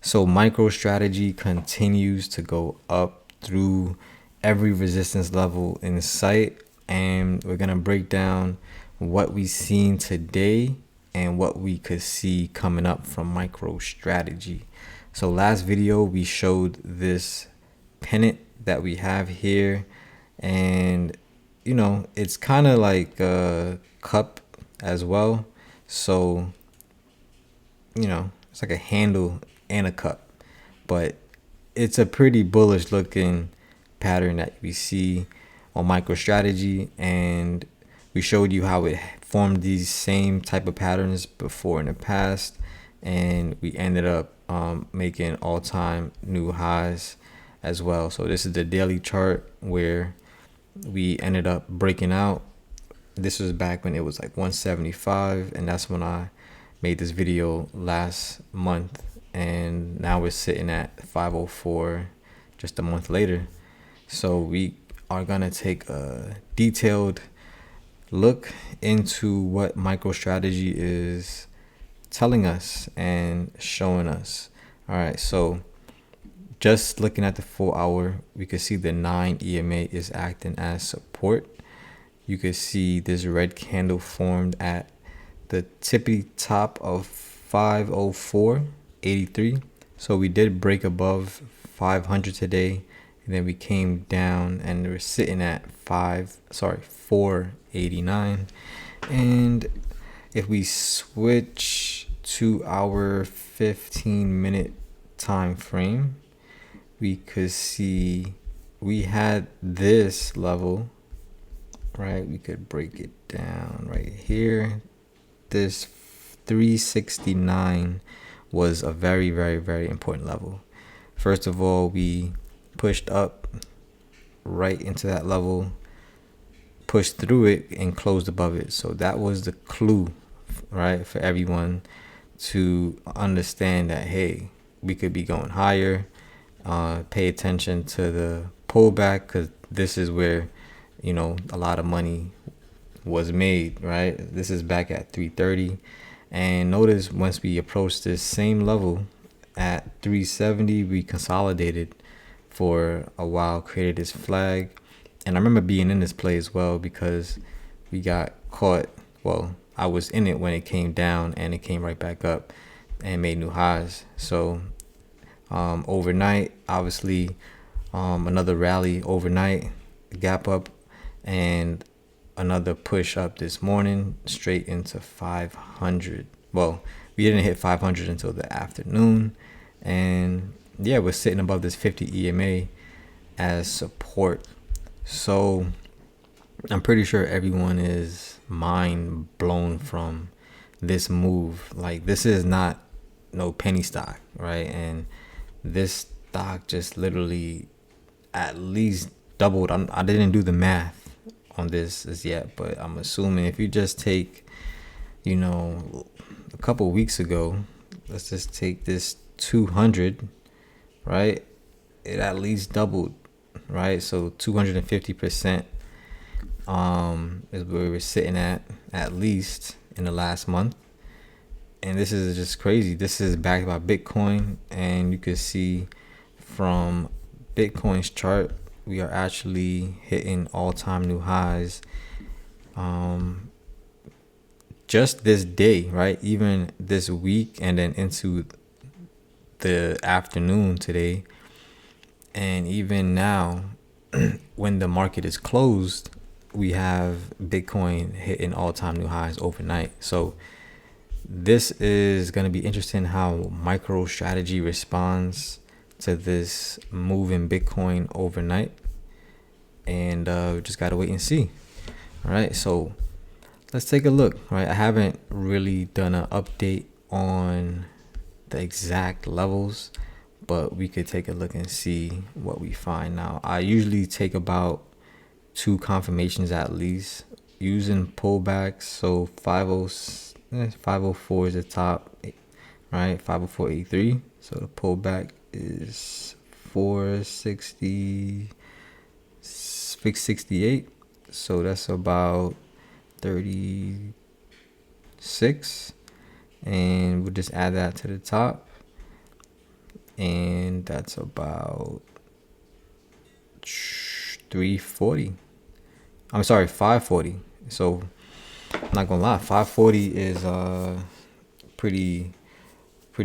So MicroStrategy continues to go up through every resistance level in sight, and we're gonna break down what we've seen today and what we could see coming up from MicroStrategy. So last video we showed this pennant that we have here, and you know, it's kind of like a cup as well. So you know, it's like a handle and a cup, but it's a pretty bullish looking pattern that we see on MicroStrategy, and we showed you how it formed these same type of patterns before in the past, and we ended up making all-time new highs as well. So this is the daily chart where we ended up breaking out. This was back when it was like 175, and that's when I made this video last month, and now we're sitting at 504 just a month later. So we are gonna take a detailed look into what MicroStrategy is telling us and showing us. All right, so just looking at the 4-hour, we could see the 9 EMA is acting as support. You could see this red candle formed at the tippy top of 504.83. So we did break above 500 today, and then we came down and we're sitting at 489. And if we switch to our 15-minute time frame, we could see we had this level, right? We could break it down right here. This 369 was a very, very, very important level. First of all, we pushed up right into that level, pushed through it, and closed above it. So that was the clue, right, for everyone to understand that, hey, we could be going higher. Pay attention to the pullback, because this is where, you know, a lot of money was made, right? This is back at 330, and notice once we approach this same level at 370, we consolidated for a while, created this flag. And I remember being in this play as well, because we got caught. Well, I was in it when it came down, and it came right back up and made new highs. So overnight, obviously, another rally overnight, gap up, and another push up this morning straight into 500. Well, we didn't hit 500 until the afternoon, and yeah, we're sitting above this 50 EMA as support. So I'm pretty sure everyone is mind blown from this move. Like, this is not no penny stock, right? And this stock just literally at least doubled. I didn't do the math on this as yet, but I'm assuming if you just take, you know, a couple weeks ago, let's just take this 200, right? It at least doubled, right? So 250% is where we're sitting at least in the last month. And this is just crazy. This is backed by Bitcoin, and you can see from Bitcoin's chart, we are actually hitting all-time new highs just this day, right? Even this week, and then into the afternoon today, and even now when the market is closed, we have Bitcoin hitting all-time new highs overnight. So this is going to be interesting how MicroStrategy responds to this move in Bitcoin overnight, and we just gotta wait and see. All right, so let's take a look. Right, I haven't really done an update on the exact levels, but we could take a look and see what we find. Now, I usually take about 2 confirmations at least using pullbacks. So 504 is the top, right? 504.83. So the pullback is 668. So that's about 36, and we'll just add that to the top. and that's about 340. I'm sorry, 540. So I'm not gonna lie, 540 is pretty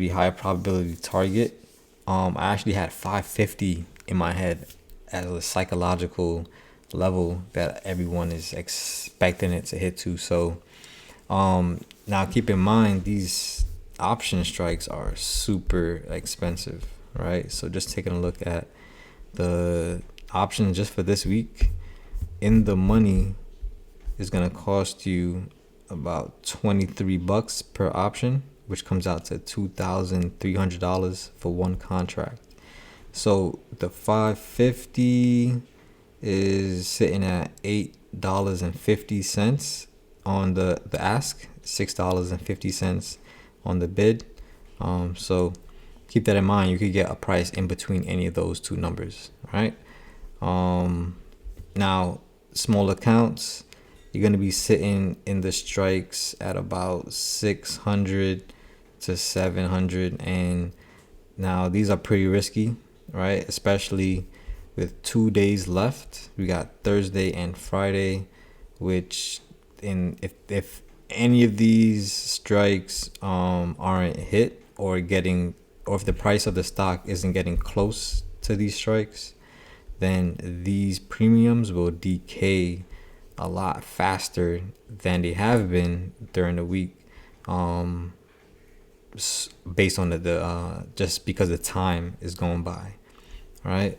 high probability target. I actually had 550 in my head as a psychological level that everyone is expecting it to hit to. So now keep in mind, these option strikes are super expensive, right? So just taking a look at the option just for this week, in the money is gonna cost you about $23 per option, which comes out to $2,300 for one contract. So the 550 is sitting at $8.50 on the ask, $6.50 on the bid. So keep that in mind. You could get a price in between any of those two numbers, right? Now, small accounts, you're going to be sitting in the strikes at about 600 to 700. And now these are pretty risky, right? Especially with 2 days left. We got Thursday and Friday, which if any of these strikes aren't hit or if the price of the stock isn't getting close to these strikes, then these premiums will decay a lot faster than they have been during the week, based on the just because the time is going by, right?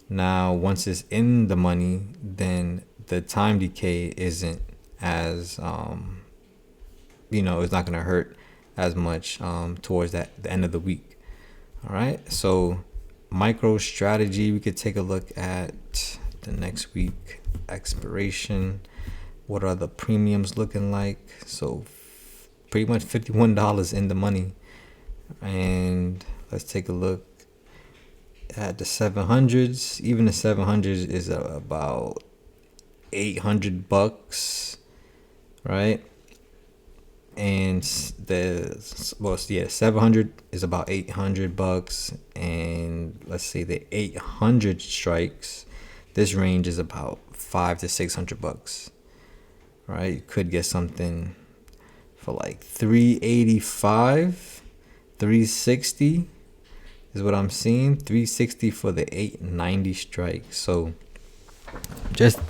Now, once it's in the money, then the time decay isn't as it's not gonna hurt as much towards the end of the week. All right, so micro strategy, we could take a look at the next week expiration. What are the premiums looking like? So pretty much $51 in the money. And let's take a look at the 700s. Even the 700s is about $800, right? And the 700 is about $800, and let's say the 800 strikes, this range is about $500 to $600, right? You could get something for like 385, 360 is what I'm seeing. 360 for the 890 strike. So just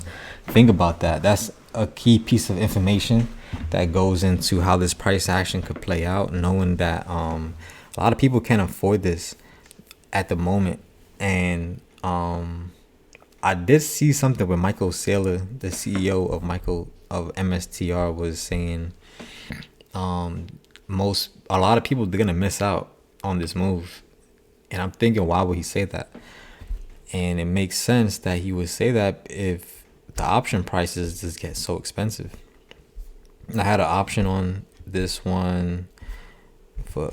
think about that. That's a key piece of information that goes into how this price action could play out, knowing that a lot of people can't afford this at the moment. And I did see something where Michael Saylor, the CEO of MSTR, was saying a lot of people, they're gonna miss out on this move. And I'm thinking, why would he say that? And it makes sense that he would say that if the option prices just get so expensive. I had an option on this one for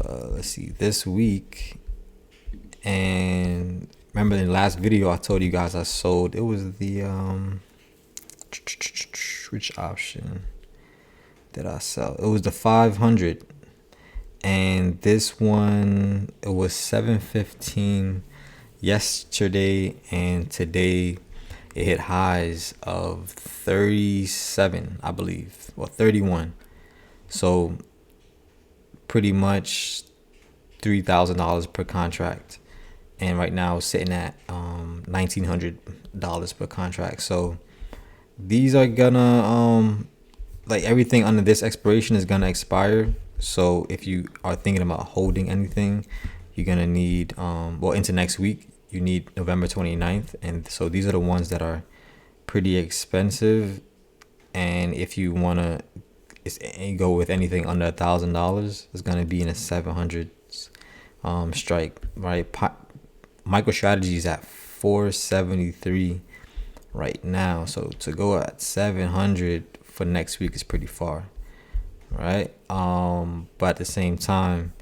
this week, and remember in the last video I told you guys I sold. It was the which option did I sell? It was the 500, and this one, it was 715 yesterday, and today it hit highs of 37, I believe, or 31. So pretty much $3,000 per contract, and right now it's sitting at $1,900 per contract. So these are gonna like everything under this expiration is gonna expire. So if you are thinking about holding anything, you're gonna need into next week, you need November 29th. And so these are the ones that are pretty expensive. And if you want to go with anything under $1,000, it's going to be in a 700 strike, right? MicroStrategy is at 473 right now. So to go at 700 for next week is pretty far, right? But at the same time,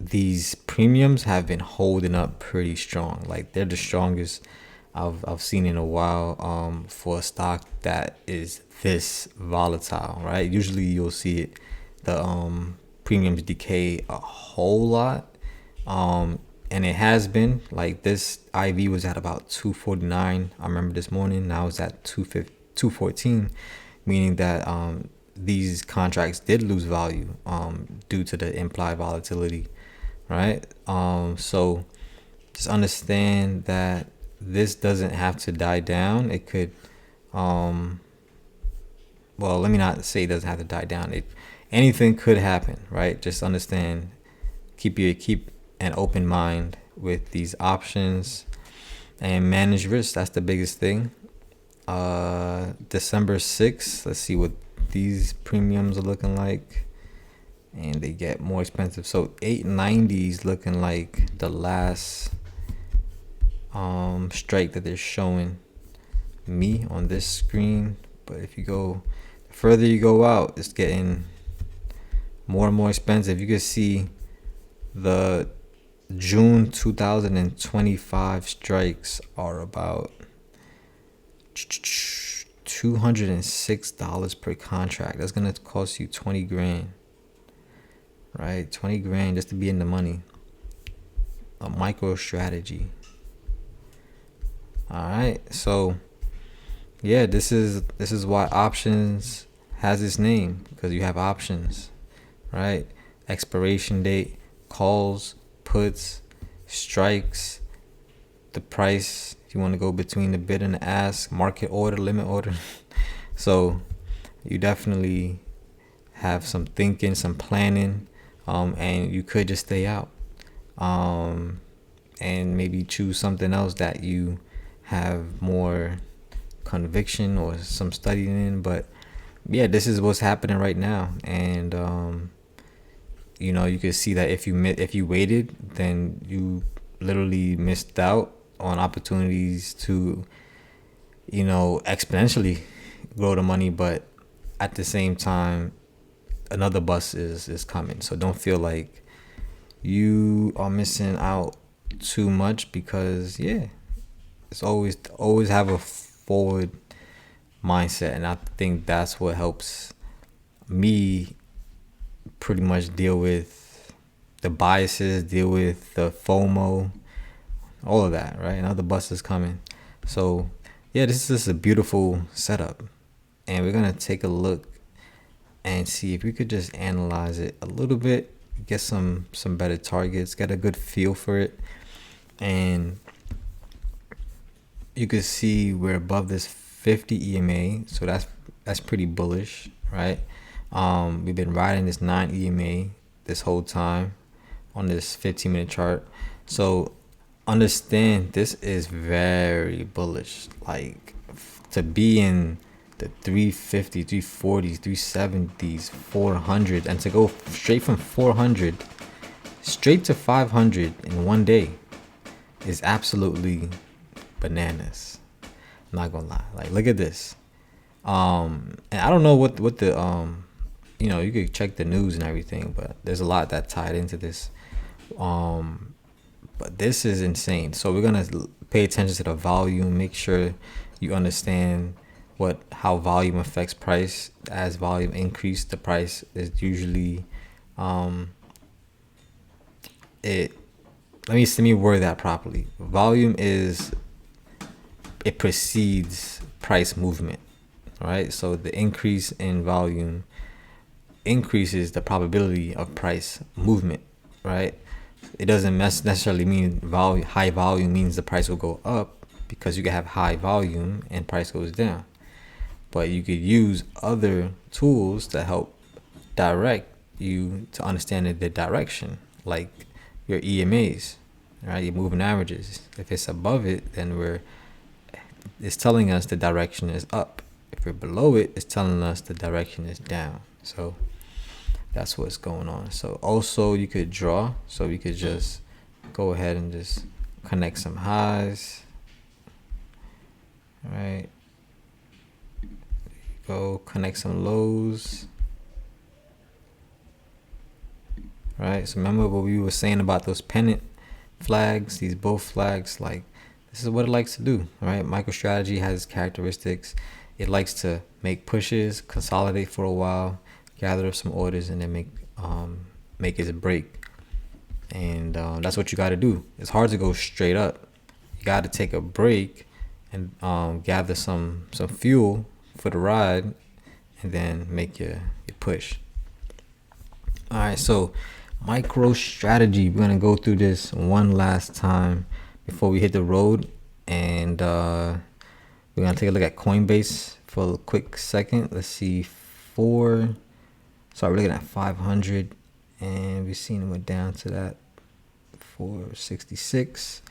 these premiums have been holding up pretty strong. Like they're the strongest I've seen in a while for a stock that is this volatile, right? Usually you'll see it, the premiums decay a whole lot And it has been like this. IV was at about 249. I remember this morning. Now it's at 214, meaning that these contracts did lose value due to the implied volatility, right? So just understand that this doesn't have to die down. It could, well, let me not say it doesn't have to die down. Anything could happen, right? Just understand, keep an open mind with these options and manage risk. That's the biggest thing. December 6th, let's see what these premiums are looking like, and they get more expensive. So 890 is looking like the last strike that they're showing me on this screen. But if you go further, you go out, it's getting more and more expensive. You can see the June 2025 strikes are about $206 per contract. That's gonna cost you 20 grand, right? 20 grand just to be in the money. A micro strategy. All right, so yeah, this is why options has its name, because you have options, right? Expiration date, calls, puts, strikes, the price. You want to go between the bid and the ask, market order, limit order. So you definitely have some thinking, some planning, and you could just stay out, and maybe choose something else that you have more conviction or some studying in. But yeah, this is what's happening right now. And you know, you can see that if you waited, then you literally missed out on opportunities to, you know, exponentially grow the money. But at the same time, another bus is coming. So don't feel like you are missing out too much, because yeah, it's always have a forward mindset. And I think that's what helps me pretty much deal with the biases, deal with the FOMO, all of that, right? Another bus is coming. So yeah, this is just a beautiful setup, and we're gonna take a look and see if we could just analyze it a little bit, get some better targets, get a good feel for it. And you can see we're above this 50 EMA, so that's pretty bullish, right? We've been riding this 9 EMA this whole time on this 15-minute chart. So understand, this is very bullish. Like, to be in the 350, 340s, 370s, 400, and to go straight from 400 straight to 500 in one day is absolutely bananas. I'm not gonna lie. Like, look at this. And I don't know what the you know, you could check the news and everything, but there's a lot that tied into this. But this is insane. So we're gonna pay attention to the volume. Make sure you understand how volume affects price. As volume increase, the price is usually let me word that properly. Volume it precedes price movement, right? So the increase in volume increases the probability of price movement, right? It doesn't necessarily mean high volume means the price will go up, because you can have high volume and price goes down. But you could use other tools to help direct you to understand the direction, like your EMAs, right? Your moving averages. If it's above it, then it's telling us the direction is up. If we're below it, it's telling us the direction is down. So that's what's going on. So also you could draw. So we could just go ahead and just connect some highs. All right. Go connect some lows. Right. So remember what we were saying about those pennant flags, these bull flags. Like, this is what it likes to do, right? MicroStrategy has its characteristics. It likes to make pushes, consolidate for a while, gather up some orders, and then make its break. And that's what you got to do. It's hard to go straight up. You got to take a break and gather some fuel for the ride, and then make your push. All right, so micro strategy. We're gonna go through this one last time before we hit the road, and we're gonna take a look at Coinbase for a quick second. Let's see, so we're looking at 500, and we've seen it went down to that 466,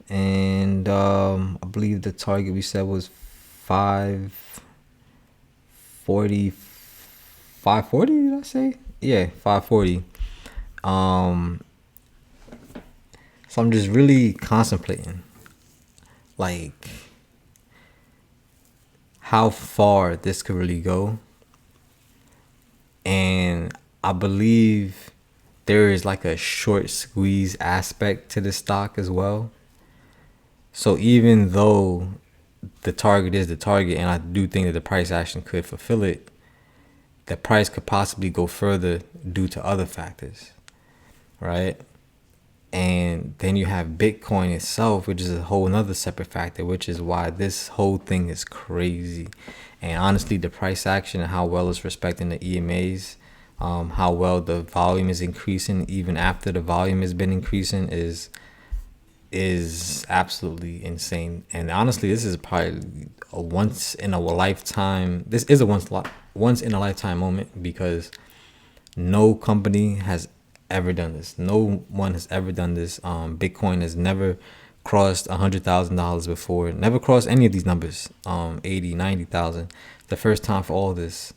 and I believe the target we said was 540. 540, did I say? Yeah, 540. So I'm just really contemplating, like, how far this could really go. And I believe there is like a short squeeze aspect to the stock as well. So even though the target is the target, and I do think that the price action could fulfill it, the price could possibly go further due to other factors, right? And then you have Bitcoin itself, which is a whole nother separate factor, which is why this whole thing is crazy. And honestly, the price action and how well it's respecting the EMAs, how well the volume is increasing even after the volume has been increasing is absolutely insane. And honestly, this is probably a once in a lifetime. This is a once in a lifetime moment, because no company has ever done this. No one has ever done this. Bitcoin has never crossed $100,000 before. Never crossed any of these numbers. 80, 90,000. The first time for all this,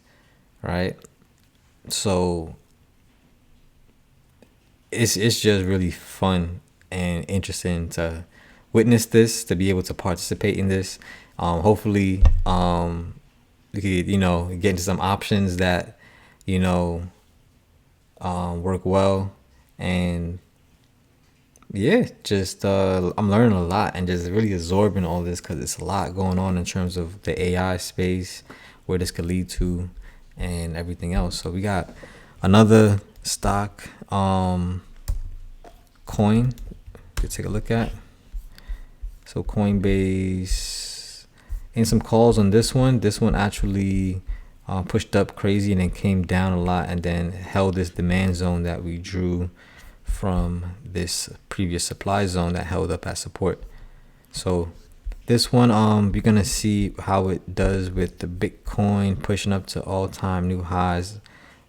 right? So it's just really fun and interesting to witness this, to be able to participate in this. Hopefully, we could, get into some options that, work well. And yeah, just I'm learning a lot and just really absorbing all this, because it's a lot going on in terms of the AI space, where this could lead to, and everything else. So we got another stock, coin, to take a look at. So Coinbase, and some calls on this one. This one actually pushed up crazy and then came down a lot, and then held this demand zone that we drew from this previous supply zone that held up as support. So this one, we're gonna see how it does with the Bitcoin pushing up to all-time new highs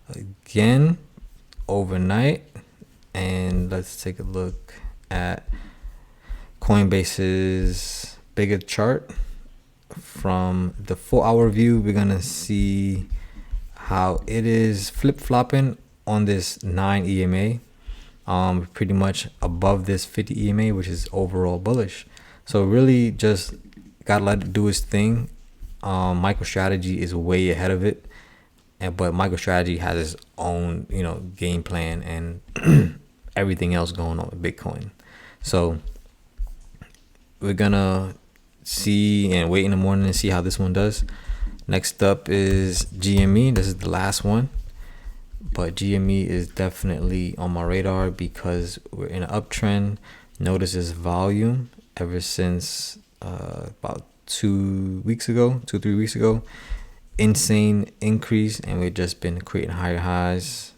again overnight. And let's take a look at Coinbase's bigger chart. From the 4-hour view, we're gonna see how it is flip-flopping on this 9 EMA, pretty much above this 50 EMA, which is overall bullish. So really just gotta let it do its thing. MicroStrategy is way ahead of it, but MicroStrategy has its own, game plan and everything else going on with Bitcoin. So we're gonna see and wait in the morning and see how this one does. Next up is GME. This is the last one, but GME is definitely on my radar because we're in an uptrend. Notice this volume ever since about 3 weeks ago, insane increase, and we've just been creating higher highs,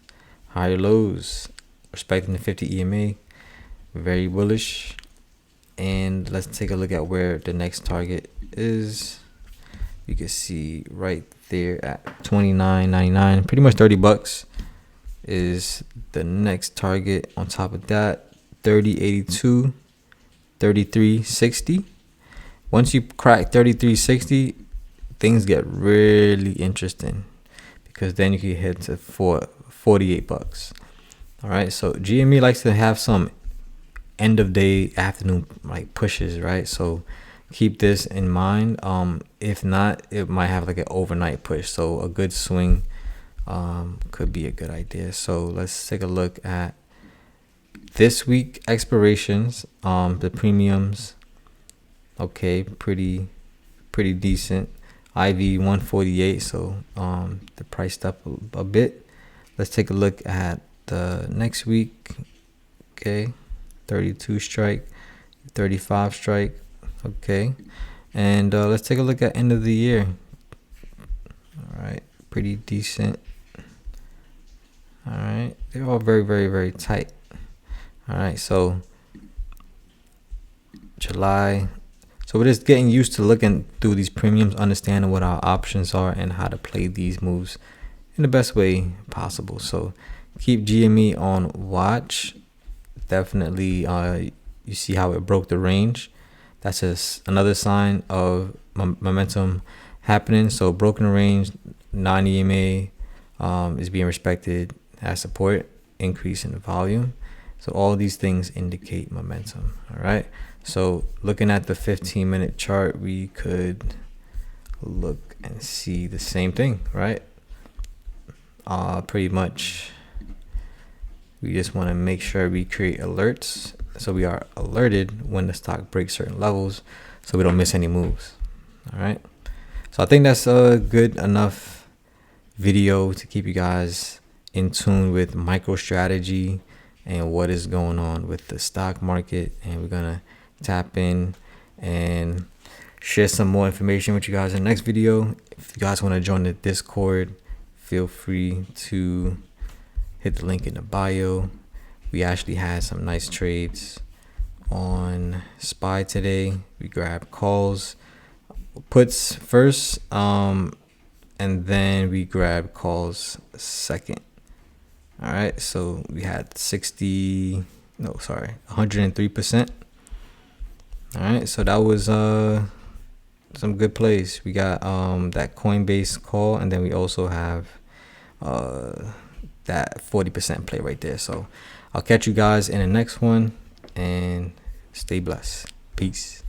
higher lows, respecting the 50 EMA. Very bullish. And let's take a look at where the next target is. You can see right there at $29.99, pretty much $30 is the next target. On top of that, 30.82, 33.60. Once you crack 33.60, things get really interesting, because then you can hit to $48. All right, so GME likes to have some end of day, afternoon like pushes, right? So keep this in mind. If not, it might have like an overnight push. So a good swing could be a good idea. So let's take a look at this week expirations. The premiums, okay, pretty decent. IV 148, so the priced up a bit. Let's take a look at the next week. Okay, 32 strike, 35 strike. Okay, and let's take a look at end of the year. All right, pretty decent. All right, they're all very, very, very tight. All right, so July. So we're just getting used to looking through these premiums, understanding what our options are and how to play these moves in the best way possible. So keep GME on watch. Definitely, you see how it broke the range. That's just another sign of momentum happening. So broken range, non-EMA is being respected as support, increase in the volume. So all these things indicate momentum. All right. So looking at the 15-minute chart, we could look and see the same thing, right? Pretty much, we just want to make sure we create alerts so we are alerted when the stock breaks certain levels, so we don't miss any moves. All right. So I think that's a good enough video to keep you guys in tune with MicroStrategy and what is going on with the stock market. And we're gonna tap in and share some more information with you guys in the next video. If you guys want to join the Discord, feel free to hit the link in the bio. We actually had some nice trades on SPY today. We grabbed calls, puts first, and then we grabbed calls second. All right, so we had 103%. All right, so that was some good plays. We got that Coinbase call, and then we also have that 40% play right there. So I'll catch you guys in the next one, and stay blessed. Peace.